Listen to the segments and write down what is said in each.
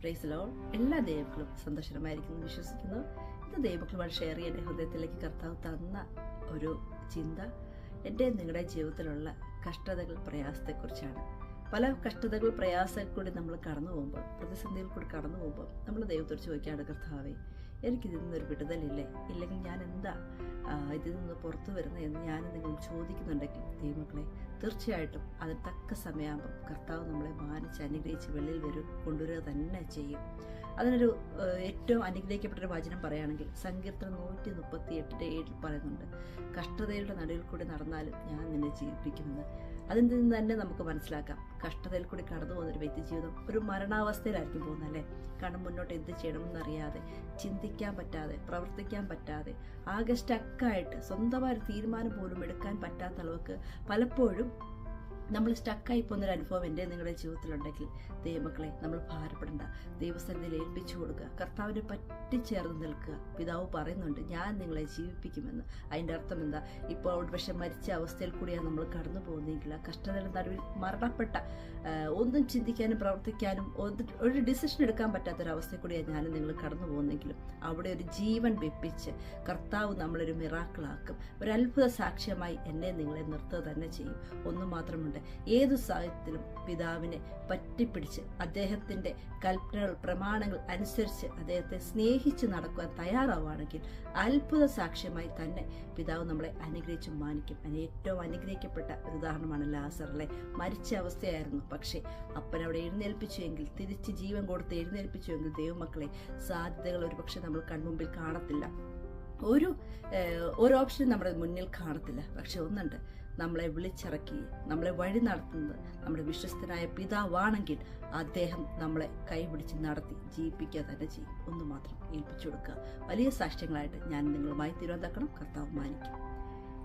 Praise the Lord. എല്ലാ ദൈവമക്കളും സന്തോഷമായിരിക്കുന്നു വിശ്വസിക്കുന്നു. ഇത് ദൈവമക്കളുമായി ഷെയർ ചെയ്യേണ്ട ഹൃദയത്തിലേക്ക് കർത്താവ് തന്ന ഒരു ചിന്ത എൻ്റെ നിങ്ങളുടെ ജീവിതത്തിലുള്ള കഷ്ടതകൾ പ്രയാസത്തെക്കുറിച്ചാണ്. പല കഷ്ടതകൾ പ്രയാസത്തിൽ കൂടി നമ്മൾ കടന്നു പോകുമ്പോൾ, പ്രതിസന്ധിയിൽ കൂടി കടന്നു പോകുമ്പോൾ നമ്മൾ ദൈവത്തോട് ചോദിക്കുകയാണ്, കർത്താവേ എനിക്കിതിൽ നിന്നൊരു വിടുതലില്ലേ, ഇല്ലെങ്കിൽ ഞാൻ എന്താ ഇതിൽ നിന്ന് പുറത്തു വരുന്നത് എന്ന് ഞാൻ നിങ്ങൾ ചോദിക്കുന്നുണ്ടെങ്കിൽ ദൈവമക്കളെ, തീർച്ചയായിട്ടും അതിന് തക്ക സമയമാകുമ്പം കർത്താവ് നമ്മളെ മാനിച്ച് അനുഗ്രഹിച്ച് വെളിയിൽ കൊണ്ടുവരിക തന്നെ ചെയ്യും. അതിനൊരു ഏറ്റവും അനുഗ്രഹിക്കപ്പെട്ടൊരു വചനം പറയുകയാണെങ്കിൽ സങ്കീർത്തനം 138:7 പറയുന്നുണ്ട്, കഷ്ടതയുടെ നടുവിൽ കൂടി നടന്നാലും ഞാൻ നിന്നെ ജീവിപ്പിക്കുമെന്ന്. അതിൽ നിന്ന് തന്നെ നമുക്ക് മനസ്സിലാക്കാം, കഷ്ടതയിൽ കൂടി കടന്നു പോകുന്നൊരു വ്യക്തി ജീവിതം ഒരു മരണാവസ്ഥയിലായിരിക്കും പോകുന്നത് അല്ലേ. കാരണം മുന്നോട്ട് എന്ത് ചെയ്യണമെന്നറിയാതെ, ചിന്തിക്കാൻ പറ്റാതെ, പ്രവർത്തിക്കാൻ പറ്റാതെ, ആകെ സ്റ്റക്കായിട്ട് സ്വന്തമായ തീരുമാനം പോലും എടുക്കാൻ പറ്റാത്ത അളവർക്ക് പലപ്പോഴും നമ്മൾ സ്റ്റക്കായി പോകുന്നൊരു അനുഭവം എൻ്റെ നിങ്ങളുടെ ജീവിതത്തിലുണ്ടെങ്കിൽ ദൈവമക്കളെ, നമ്മൾ ഭാരപ്പെടേണ്ട, ദൈവസന്നിധിയിൽ ഏൽപ്പിച്ചു കൊടുക്കുക, കർത്താവിനെ പറ്റിച്ചേർന്ന് നിൽക്കുക. പിതാവ് പറയുന്നുണ്ട്, ഞാൻ നിങ്ങളെ ജീവിപ്പിക്കുമെന്ന്. അതിൻ്റെ അർത്ഥം എന്താ? ഇപ്പോൾ പക്ഷെ മരിച്ച അവസ്ഥയിൽ കൂടിയാണ് നമ്മൾ കടന്നു പോകുന്നതെങ്കിൽ, ആ കഷ്ടതയുടെ നടുവിൽ മരണപ്പെട്ട, ഒന്നും ചിന്തിക്കാനും പ്രവർത്തിക്കാനും ഒരു ഡിസിഷൻ എടുക്കാൻ പറ്റാത്തൊരവസ്ഥയിൽ കൂടിയാണ് ഞാനും നിങ്ങൾ കടന്നു പോകുന്നെങ്കിലും അവിടെ ഒരു ജീവൻ വെപ്പിച്ച് കർത്താവ് നമ്മളൊരു മിറാക്കിളാക്കും. ഒരു അത്ഭുത സാക്ഷ്യമായി എന്നെ നിങ്ങളെ നിർത്തുക തന്നെ ചെയ്യും. ഒന്നും മാത്രമുണ്ട്, ഏതു സാഹചര്യത്തിലും പിതാവിനെ പറ്റിപ്പിടിച്ച് അദ്ദേഹത്തിൻ്റെ കൽപ്പനകൾ, പ്രമാണങ്ങൾ അനുസരിച്ച് അദ്ദേഹത്തെ സ്നേഹിച്ച് നടക്കുവാൻ തയ്യാറാവുകയാണെങ്കിൽ അത്ഭുത സാക്ഷ്യമായി തന്നെ പിതാവ് നമ്മളെ അനുഗ്രഹിച്ച് മാനിക്കും. അതിന് ഏറ്റവും അനുഗ്രഹിക്കപ്പെട്ട ഒരു ഉദാഹരണമാണ് ലാസറിലെ. മരിച്ച അവസ്ഥയായിരുന്നു, പക്ഷേ അപ്പൻ അവിടെ എഴുന്നേൽപ്പിച്ചുവെങ്കിൽ, തിരിച്ച് ജീവൻ കൊടുത്ത് എഴുന്നേൽപ്പിച്ചുവെങ്കിൽ ദൈവമക്കളെ, സാധ്യതകൾ ഒരുപക്ഷെ നമ്മൾ കൺമുമ്പിൽ കാണത്തില്ല, ഒരു ഓപ്ഷനും നമ്മുടെ മുന്നിൽ കാണത്തില്ല. പക്ഷെ ഒന്നുണ്ട്, നമ്മളെ വിളിച്ചിറക്കി നമ്മളെ വഴി നടത്തുന്നത് നമ്മുടെ വിശ്വസ്തനായ പിതാവാണെങ്കിൽ അദ്ദേഹം നമ്മളെ കൈപിടിച്ച് നടത്തി ജീവിപ്പിക്കുക തന്നെ ചെയ്യും. ഒന്ന് മാത്രം ഏൽപ്പിച്ചു കൊടുക്കുക. വലിയ സാക്ഷ്യങ്ങളായിട്ട് ഞാൻ നിങ്ങളുമായി തിരുവനന്തപുരം കർത്താവ് മാനിക്കും.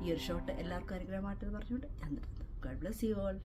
ഈ ഒരു ഷോട്ട് എല്ലാവർക്കും അനുഗ്രഹമായിട്ടെന്ന് പറഞ്ഞുകൊണ്ട് ഞാൻ നിർത്തുന്നു. God bless you all.